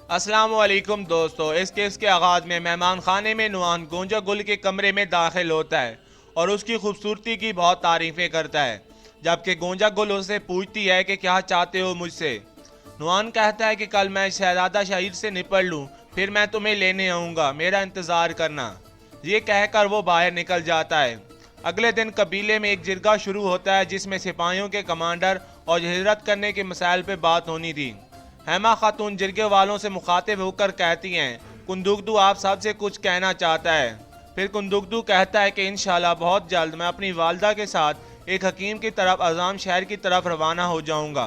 अस्सलाम वालेकुम दोस्तों। इस केस के आगाज़ में मेहमान खाने में नुआन गोंजा गुल के कमरे में दाखिल होता है और उसकी खूबसूरती की बहुत तारीफ़ें करता है, जबकि गोंजा गुल उससे पूछती है कि क्या चाहते हो मुझसे। नुआन कहता है कि कल मैं शहजादा शहीद से निपट लूँ, फिर मैं तुम्हें लेने आऊँगा, मेरा इंतज़ार करना। ये कहकर वो बाहर निकल जाता है। अगले दिन कबीले में एक जिरगा शुरू होता है जिसमें सिपाहियों के कमांडर और हिजरत करने के मसाइल पर बात होनी थी। हेमा खातून जिरगे वालों से मुखातिब होकर कहती हैं, कुंदुगदू आप सबसे कुछ कहना चाहता है। फिर कुंदुगदू कहता है कि इंशाल्लाह बहुत जल्द मैं अपनी वालदा के साथ एक हकीम की तरफ अज़ाम शहर की तरफ रवाना हो जाऊंगा,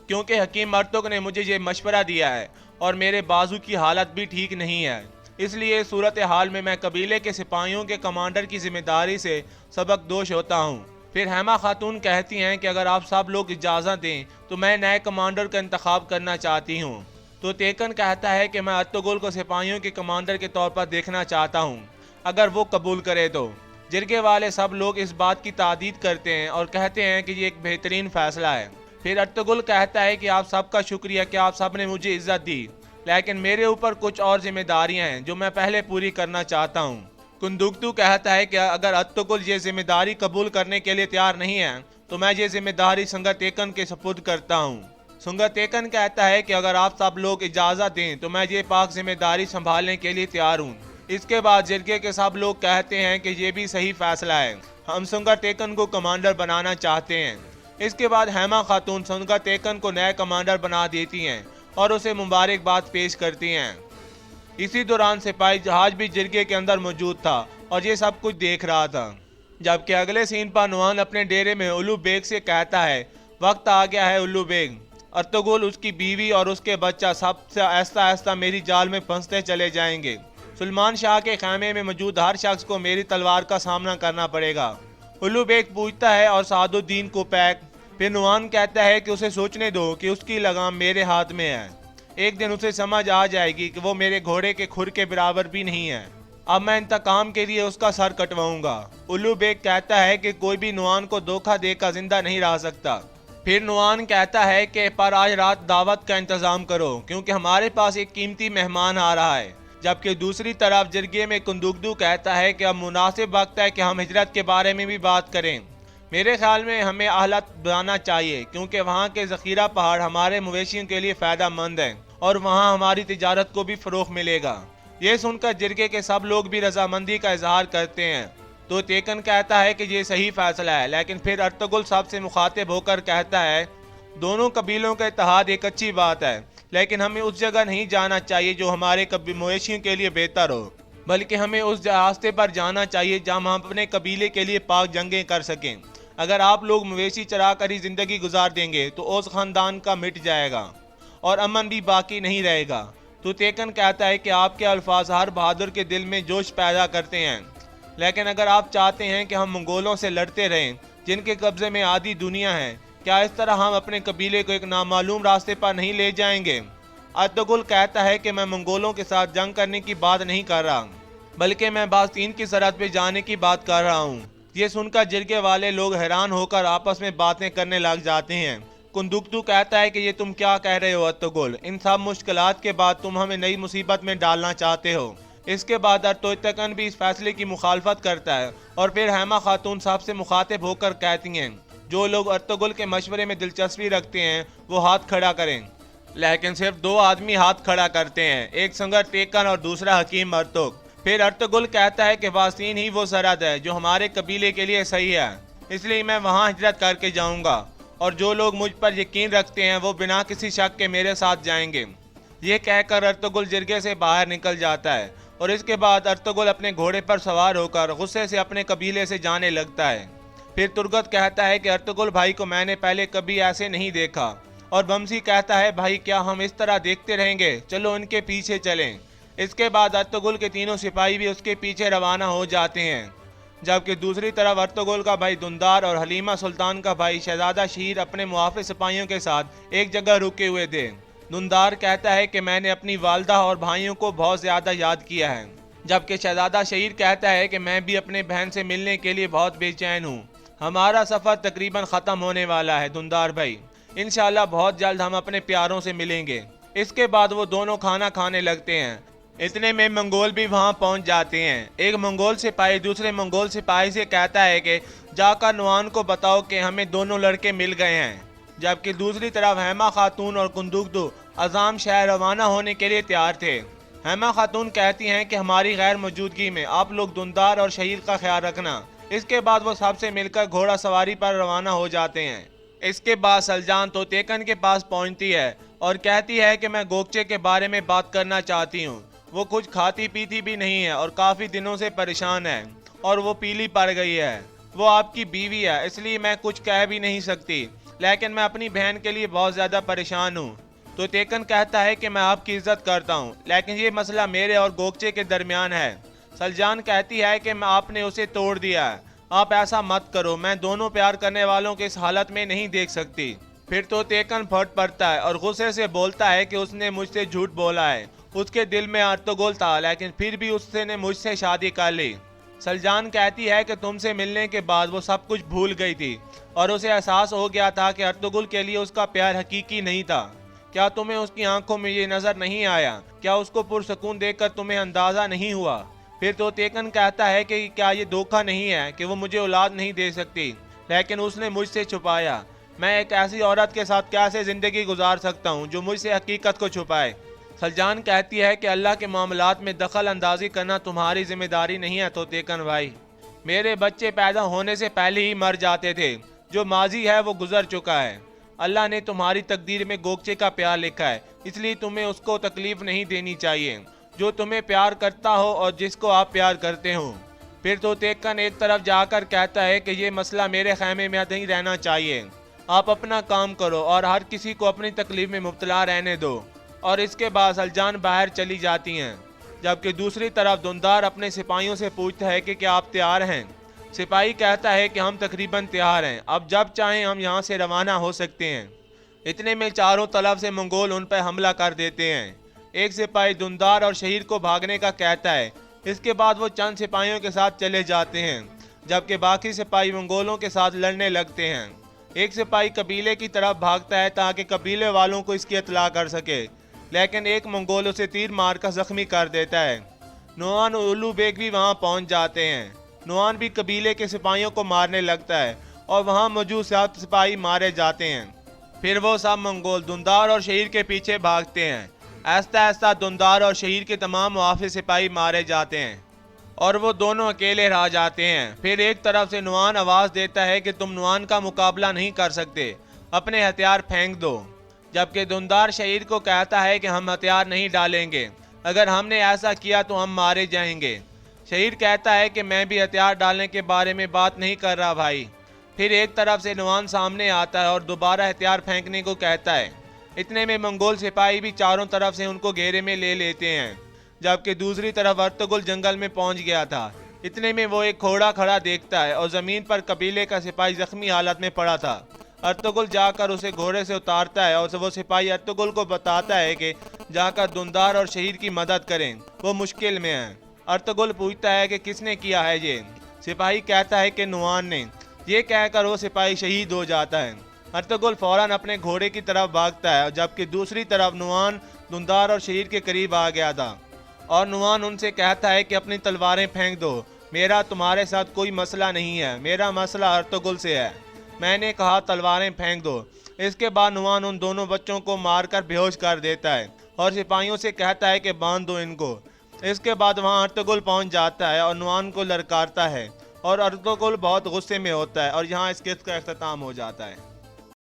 क्योंकि हकीम मर्तुक ने मुझे ये मशवरा दिया है और मेरे बाजू की हालत भी ठीक नहीं है। इसलिए सूरत हाल में मैं कबीले के सिपाहियों के कमांडर की जिम्मेदारी से सबक दोष होता हूँ। फिर हेमा खातून कहती हैं कि अगर आप सब लोग इजाज़त दें तो मैं नए कमांडर का इंतखाब करना चाहती हूँ। तो तेकन कहता है कि मैं अत्तगुल को सिपाहियों के कमांडर के तौर पर देखना चाहता हूँ, अगर वो कबूल करे तो। जिरगे वाले सब लोग इस बात की तादीद करते हैं और कहते हैं कि ये एक बेहतरीन फ़ैसला है। फिर अत्तगुल कहता है कि आप सबका शुक्रिया कि आप सब ने मुझे इज्जत दी, लेकिन मेरे ऊपर कुछ और जिम्मेदारियाँ हैं जो मैं पहले पूरी करना चाहता हूँ। कुंदुगतू कहता है कि अगर अत्तगुल ये जिम्मेदारी कबूल करने के लिए तैयार नहीं है तो मैं ये जिम्मेदारी संगा तेकन के सपुर्द करता हूँ। संगा तेकन कहता है कि अगर आप सब लोग इजाज़त दें तो मैं ये पाक जिम्मेदारी संभालने के लिए तैयार हूँ। इसके बाद जिरगे के सब लोग कहते हैं कि ये भी सही फैसला है, हम संगा तेकन को कमांडर बनाना चाहते हैं। इसके बाद हेमा खातून संगा तेकन को नया कमांडर बना देती हैं और उसे मुबारकबाद पेश करती हैं। इसी दौरान सिपाही जहाज भी जिरगे के अंदर मौजूद था और ये सब कुछ देख रहा था। जबकि अगले सीन पर नुआन अपने डेरे में उल्लू बेग से कहता है, वक्त आ गया है उल्लू बेग, अर्तुगरुल, उसकी बीवी और उसके बच्चा सब आहिस्ता आहिस्ता मेरी जाल में फंसते चले जाएंगे। सुलेमान शाह के खैमे में मौजूद हर शख्स को मेरी तलवार का सामना करना पड़ेगा। उल्लू बेग पूछता है, और सादुद्दीन को पैक? फिर नुआन कहता है कि उसे सोचने दो कि उसकी लगाम मेरे हाथ में है। एक दिन उसे समझ आ जाएगी कि वो मेरे घोड़े के खुर के बराबर भी नहीं है। अब मैं इंतकाम के लिए उसका सर कटवाऊंगा। उल्लू बेग कहता है कि कोई भी नुआन को धोखा देकर जिंदा नहीं रह सकता। फिर नुआन कहता है कि पर आज रात दावत का इंतजाम करो, क्योंकि हमारे पास एक कीमती मेहमान आ रहा है। जबकि दूसरी तरफ जिरगे में कुंदुगदू कहता है कि अब मुनासिब वक्त है कि हम हिजरत के बारे में भी बात करें। मेरे ख्याल में हमें आहलत बनाना चाहिए, क्योंकि वहाँ के ज़ख़ीरा पहाड़ हमारे मवेशियों के लिए फ़ायदा मंद हैं और वहाँ हमारी तिजारत को भी फ़रोग़ मिलेगा। ये सुनकर जिरगे के सब लोग भी रजामंदी का इजहार करते हैं। तो तेकन कहता है कि ये सही फ़ैसला है, लेकिन फिर अर्तुगरुल साहब से मुखातिब होकर कहता है, दोनों कबीलों का इत्तेहाद एक अच्छी बात है, लेकिन हमें उस जगह नहीं जाना चाहिए जो हमारे मवेशियों के लिए बेहतर हो, बल्कि हमें उस रास्ते पर जाना चाहिए जहाँ हम अपने कबीले के लिए पाक जंगें कर सकें। अगर आप लोग मवेशी चरा कर ही ज़िंदगी गुजार देंगे तो ओस ख़ानदान का मिट जाएगा और अमन भी बाकी नहीं रहेगा। तो तेकन कहता है कि आपके अल्फाज हर बहादुर के दिल में जोश पैदा करते हैं, लेकिन अगर आप चाहते हैं कि हम मंगोलों से लड़ते रहें जिनके कब्ज़े में आधी दुनिया है, क्या इस तरह हम अपने कबीले को एक नामालूम रास्ते पर नहीं ले जाएंगे? अर्तुगरुल कहता है कि मैं मंगोलों के साथ जंग करने की बात नहीं कर रहा, बल्कि मैं बास्तीन की सरहद पर जाने की बात कर रहा हूँ। ये सुनकर जिरगे वाले लोग हैरान होकर आपस में बातें करने लग जाते हैं। कुंदुगतू कहता है कि ये तुम क्या कह रहे हो अर्तुगरुल, इन सब मुश्किलात के बाद तुम हमें नई मुसीबत में डालना चाहते हो। इसके बाद अर्तुगरुल भी इस फैसले की मुखालफत करता है और फिर हेमा खातून साहब से मुखातिब होकर कहती हैं, जो लोग अर्तुगरुल के मशवरे में दिलचस्पी रखते हैं वो हाथ खड़ा करें। लेकिन सिर्फ दो आदमी हाथ खड़ा करते हैं, एक संगर तेकन और दूसरा हकीम मर्तुक। फिर अर्तुगरुल कहता है कि वासीन ही वो सरहद है जो हमारे कबीले के लिए सही है, इसलिए मैं वहाँ हिजरत करके जाऊँगा और जो लोग मुझ पर यकीन रखते हैं वो बिना किसी शक के मेरे साथ जाएंगे। ये कहकर अर्तुगरुल जिरगे से बाहर निकल जाता है और इसके बाद अर्तुगरुल अपने घोड़े पर सवार होकर गुस्से से अपने कबीले से जाने लगता है। फिर तुर्गत कहता है कि अर्तुगरुल भाई को मैंने पहले कभी ऐसे नहीं देखा, और बमसी कहता है, भाई क्या हम इस तरह देखते रहेंगे, चलो इनके पीछे चलें। इसके बाद अर्तुगरुल के तीनों सिपाही भी उसके पीछे रवाना हो जाते हैं। जबकि दूसरी तरफ अर्तुगरुल का भाई दुंदार और हलीमा सुल्तान का भाई शहजादा शीर अपने मुहाफिज सिपाहियों के साथ एक जगह रुके हुए थे। दुंदार कहता है कि मैंने अपनी वालदा और भाइयों को बहुत ज़्यादा याद किया है, जबकि शहजादा शीर कहता है कि मैं भी अपने बहन से मिलने के लिए बहुत बेचैन हूँ। हमारा सफ़र तकरीबन ख़त्म होने वाला है दुंदार भाई, इंशाल्लाह बहुत जल्द हम अपने प्यारों से मिलेंगे। इसके बाद वो दोनों खाना खाने लगते हैं। इतने में मंगोल भी वहां पहुंच जाते हैं। एक मंगोल सिपाही दूसरे मंगोल सिपाही से कहता है कि जाकर नुआन को बताओ कि हमें दोनों लड़के मिल गए हैं। जबकि दूसरी तरफ हेमा खातून और कुंदुकदू अजाम शहर रवाना होने के लिए तैयार थे। हेमा खातून कहती हैं कि हमारी गैर मौजूदगी में आप लोग दुंदार और शहीर का ख्याल रखना। इसके बाद वो सबसे मिलकर घोड़ा सवारी पर रवाना हो जाते हैं। इसके बाद सलजान तोतेकन के पास पहुंचती है और कहती है कि मैं गोकचे के बारे में बात करना चाहती हूँ। वो कुछ खाती पीती भी नहीं है और काफ़ी दिनों से परेशान है और वो पीली पड़ गई है। वो आपकी बीवी है, इसलिए मैं कुछ कह भी नहीं सकती, लेकिन मैं अपनी बहन के लिए बहुत ज़्यादा परेशान हूँ। तो तेकन कहता है कि मैं आपकी इज्जत करता हूँ, लेकिन ये मसला मेरे और गोकचे के दरमियान है। सलजान कहती है कि आपने उसे तोड़ दिया है, आप ऐसा मत करो, मैं दोनों प्यार करने वालों के इस हालत में नहीं देख सकती। फिर तो तेकन फट पड़ता है और गुस्से से बोलता है कि उसने मुझसे झूठ बोला है। उसके दिल में अर्तुगरुल था, लेकिन फिर भी उसने मुझसे शादी कर ली। सलजान कहती है कि तुमसे मिलने के बाद वो सब कुछ भूल गई थी और उसे एहसास हो गया था कि अर्तुगरुल के लिए उसका प्यार हकीकी नहीं था। क्या तुम्हें उसकी आंखों में ये नजर नहीं आया? क्या उसको पुरसकून देखकर तुम्हें अंदाजा नहीं हुआ? फिर तो तेकन कहता है कि क्या ये धोखा नहीं है कि वो मुझे औलाद नहीं दे सकती, लेकिन उसने मुझसे छुपाया। मैं एक ऐसी औरत के साथ कैसे जिंदगी गुजार सकता हूँ जो मुझसे हकीकत को छुपाए? सलजान कहती है कि अल्लाह के मामलात में दखल अंदाजी करना तुम्हारी जिम्मेदारी नहीं है। तो तेकन भाई, मेरे बच्चे पैदा होने से पहले ही मर जाते थे, जो माजी है वो गुजर चुका है। अल्लाह ने तुम्हारी तकदीर में गोकचे का प्यार लिखा है, इसलिए तुम्हें उसको तकलीफ नहीं देनी चाहिए, जो तुम्हें प्यार करता हो और जिसको आप प्यार करते हो। फिर तो तेकन एक तरफ जाकर कहता है कि ये मसला मेरे खैमे में नहीं रहना चाहिए, आप अपना काम करो और हर किसी को अपनी तकलीफ में मुब्तला रहने दो। और इसके बाद सलजान बाहर चली जाती हैं। जबकि दूसरी तरफ दुंदार अपने सिपाहियों से पूछता है कि क्या आप तैयार हैं? सिपाही कहता है कि हम तकरीबन तैयार हैं, अब जब चाहें हम यहाँ से रवाना हो सकते हैं। इतने में चारों तरफ से मंगोल उन पर हमला कर देते हैं। एक सिपाही दुंदार और शहीर को भागने का कहता है। इसके बाद वो चंद सिपाहियों के साथ चले जाते हैं, जबकि बाकी सिपाही मंगोलों के साथ लड़ने लगते हैं। एक सिपाही कबीले की तरफ भागता है ताकि कबीले वालों को इसकी इत्तला कर सके, लेकिन एक मंगोल उसे तीर मारकर जख्मी कर देता है। नुआन और उल्लू बेग भी वहां पहुंच जाते हैं। नुआन भी कबीले के सिपाहियों को मारने लगता है और वहां मौजूद 7 सिपाही मारे जाते हैं। फिर वो सब मंगोल दुंदार और शहीर के पीछे भागते हैं। ऐसा ऐसा दुंदार और शहीर के तमाम मुआफिस सिपाही मारे जाते हैं और वो दोनों अकेले रह जाते हैं। फिर एक तरफ से नुआन आवाज़ देता है कि तुम नुआन का मुकाबला नहीं कर सकते, अपने हथियार फेंक दो। जबकि दुंदार शहीर को कहता है कि हम हथियार नहीं डालेंगे, अगर हमने ऐसा किया तो हम मारे जाएंगे। शहीर कहता है कि मैं भी हथियार डालने के बारे में बात नहीं कर रहा भाई। फिर एक तरफ से नुआन सामने आता है और दोबारा हथियार फेंकने को कहता है। इतने में मंगोल सिपाही भी चारों तरफ से उनको घेरे में ले लेते हैं, जबकि दूसरी तरफ अर्तुगरुल जंगल में पहुंच गया था। इतने में वो एक घोड़ा खड़ा देखता है और ज़मीन पर कबीले का सिपाही जख्मी हालत में पड़ा था। अर्तुगरुल जाकर उसे घोड़े से उतारता है और वो सिपाही अर्तुगरुल को बताता है कि जाकर दुंदार और शहीर की मदद करें, वो मुश्किल में है। अर्तुगरुल पूछता है कि किसने किया है ये? सिपाही कहता है कि नुआन ने। ये कहकर वो सिपाही शहीद हो जाता है। अर्तुगरुल फौरन अपने घोड़े की तरफ भागता है, जबकि दूसरी तरफ नुआन दुंदार और शहीर के करीब आ गया था और नुआन उनसे कहता है कि अपनी तलवारें फेंक दो, मेरा तुम्हारे साथ कोई मसला नहीं है, मेरा मसला अर्तुगरुल से है, मैंने कहा तलवारें फेंक दो। इसके बाद नुआन उन दोनों बच्चों को मारकर बेहोश कर देता है और सिपाहियों से कहता है कि बांध दो इनको। इसके बाद वहां अर्तुगरुल पहुंच जाता है और नुआन को ललकारता है और अर्तुगरुल बहुत गुस्से में होता है और यहाँ इस किस्त का अख्ताम हो जाता है।